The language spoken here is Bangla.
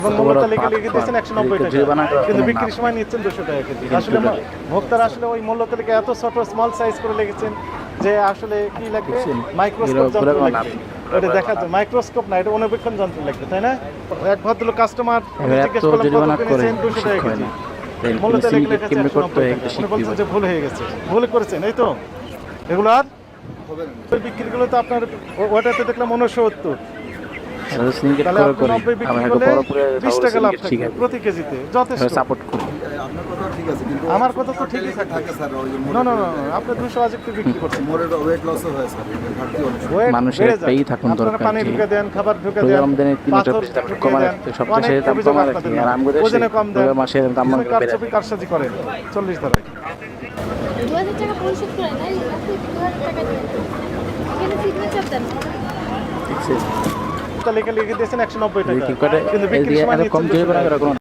এবং মূল্য তালিকা লিখে দিয়েছেন 190 টাকা, কিন্তু বিক্রির সময় নিচ্ছেন 200 টাকা কেজি। আসলে ভোক্তারা আসলে ওই মূল্য তালিকা এত ছোট স্মল সাইজ করে লিখেছেন যে আসলে কি লাগবে, মাইক্রোস্কোপ যন্ত্র লাগবে। ওটা দেখা যায় মাইক্রোস্কোপ না, এটা অনুবীক্ষণ যন্ত্র লাগবে, তাই না? এক ভদ্রলোক কাস্টমার জিজ্ঞেস করলাম কত কিনেছেন, 200 টাকা কেজি। মূল্য তালিকা লিখেছে 190 টাকা। উনি বলছেন যে ভুল হয়ে গেছে। ভুল করেছেন, এই তো এগুলো আর ওই বিক্রিগুলো তো আপনার ওটাতে দেখলাম 69, তাহলে আপনি 90 বিক্রি করলে 20 টাকা লাভ থাকবে প্রতি কেজিতে, যথেষ্ট। আমার কথা তো ঠিকই থাকে। না না না, আপনি 200 আজকে বিক্রি করছেন। মানুষের পেই থাকুন দরকার। পানি ঢুকে দেন, খাবার ঢুকে দেন, পাথর ঢুকে দেন, সবচেয়ে দাম কমা রাখি। আর আমগো দেশে কম দেন, মাসের দাম কম বেড়ে যায়। কারসাজি করেন 40 ধরে 2000 টাকা পরিশোধ করে নাই, 2000 টাকা দিয়ে এখানে সিগনেচার দেন। তালিকা লিখে দিয়েছেন 190 টাকা, কি করে কিন্তু বিক্রির সময় কম নিচ্ছেন দিয়ে 200 টাকা।